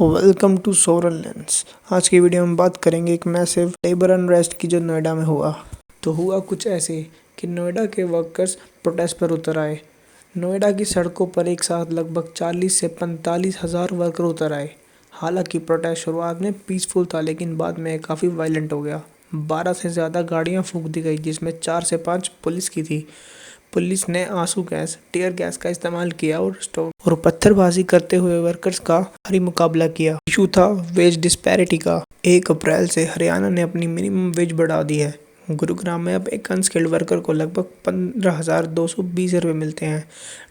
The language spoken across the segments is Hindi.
Welcome to sorrel lens. आज की वीडियो में बात करेंगे एक मैसिव लेबर अनरेस्ट की जो नोएडा में हुआ। तो हुआ कुछ ऐसे कि नोएडा के वर्कर्स प्रोटेस्ट पर उतर आए। नोएडा की सड़कों पर एक साथ लगभग 40 से 45 हज़ार वर्कर उतर आए। हालांकि प्रोटेस्ट शुरुआत में पीसफुल था, लेकिन बाद में काफ़ी वायलेंट हो गया। 12 से ज़्यादा गाड़ियाँ फूंक दी गई, जिसमें 4 से 5 पुलिस की थी। पुलिस ने आंसू गैस, टीयर गैस का इस्तेमाल किया और पत्थरबाजी करते हुए वर्कर्स का भारी मुकाबला किया। इशू था वेज डिस्पैरिटी का। 1 अप्रैल से हरियाणा ने अपनी मिनिमम वेज बढ़ा दी है। गुरुग्राम में अब एक अनस्किल्ड वर्कर को लगभग 15,220 रुपये मिलते हैं।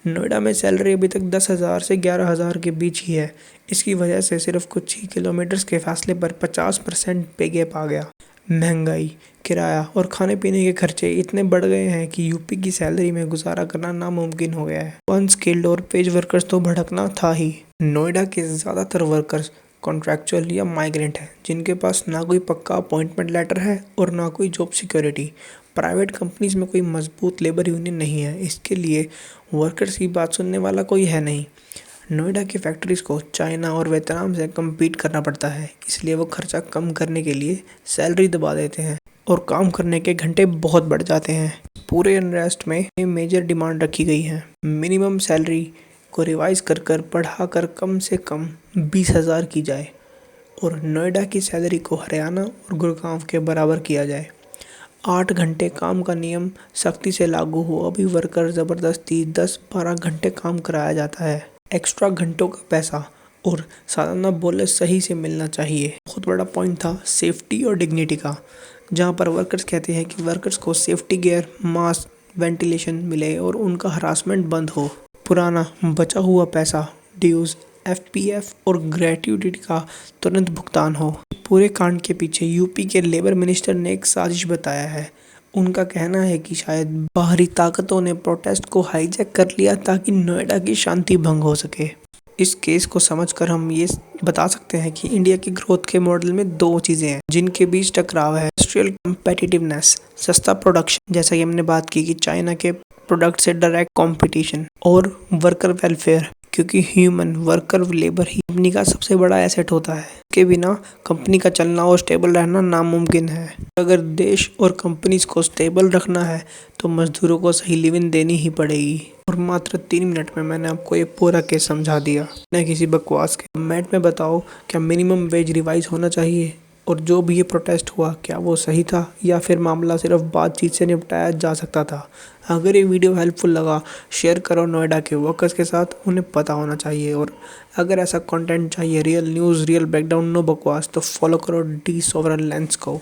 नोएडा में सैलरी अभी तक 10,000 से 11,000 के बीच ही है। इसकी वजह से सिर्फ कुछ ही किलोमीटर्स के फासले पर 50% पे गैप आ गया। महंगाई, किराया और खाने पीने के खर्चे इतने बढ़ गए हैं कि यूपी की सैलरी में गुजारा करना नामुमकिन हो गया है। अनस्किल्ड और पेज वर्कर्स तो भड़कना था ही। नोएडा के ज़्यादातर वर्कर्स कॉन्ट्रैक्चुअल या माइग्रेंट हैं, जिनके पास ना कोई पक्का अपॉइंटमेंट लेटर है और ना कोई जॉब सिक्योरिटी। प्राइवेट कंपनीज में कोई मजबूत लेबर यूनियन नहीं है, इसके लिए वर्कर्स की बात सुनने वाला कोई है नहीं। नोएडा की फैक्ट्रीज को चाइना और वियतनाम से कम्पीट करना पड़ता है, इसलिए वो खर्चा कम करने के लिए सैलरी दबा देते हैं और काम करने के घंटे बहुत बढ़ जाते हैं। पूरे अनरेस्ट में मेजर डिमांड रखी गई है। मिनिमम सैलरी को रिवाइज कर बढ़ाकर कम से कम 20,000 की जाए और नोएडा की सैलरी को हरियाणा और गुड़गांव के बराबर किया जाए। 8 घंटे काम का नियम सख्ती से लागू हो। अभी वर्कर ज़बरदस्ती 10-12 घंटे काम कराया जाता है। एक्स्ट्रा घंटों का पैसा और सालाना बोनस सही से मिलना चाहिए। बहुत बड़ा पॉइंट था सेफ्टी और डिग्निटी का, जहां पर वर्कर्स कहते हैं कि वर्कर्स को सेफ्टी गियर, मास्क, वेंटिलेशन मिले और उनका हरासमेंट बंद हो। पुराना बचा हुआ पैसा, ड्यूज, एफपीएफ और ग्रेट्युटी का तुरंत भुगतान हो। पूरे कांड के पीछे यूपी के लेबर मिनिस्टर ने एक साजिश बताया है। उनका कहना है कि शायद बाहरी ताकतों ने प्रोटेस्ट को हाईजैक कर लिया ताकि नोएडा की शांति भंग हो सके। इस केस को समझकर हम ये बता सकते हैं कि इंडिया की ग्रोथ के मॉडल में 2 चीज़ें हैं जिनके बीच टकराव है। इंडस्ट्रियल कम्पिटिटिवनेस, सस्ता प्रोडक्शन, जैसा कि हमने बात की कि चाइना के प्रोडक्ट से डायरेक्ट कंपटीशन, और वर्कर वेलफेयर, क्योंकि ह्यूमन वर्कर लेबर ही कंपनी का सबसे बड़ा एसेट होता है। इसके बिना कंपनी का चलना और स्टेबल रहना नामुमकिन है। अगर देश और कंपनीज को स्टेबल रखना है तो मजदूरों को सही लिविंग देनी ही पड़ेगी। और मात्र 3 मिनट में मैंने आपको ये पूरा केस समझा दिया, न किसी बकवास के। कमेंट में बताओ, क्या मिनिमम वेज रिवाइज होना चाहिए? और जो भी ये प्रोटेस्ट हुआ, क्या वो सही था या फिर मामला सिर्फ बातचीत से निपटाया जा सकता था? अगर ये वीडियो हेल्पफुल लगा, शेयर करो नोएडा के वर्कर्स के साथ, उन्हें पता होना चाहिए। और अगर ऐसा कंटेंट चाहिए, real news, real breakdown, no बकवास, तो फॉलो करो डी सोवरन लेंस को।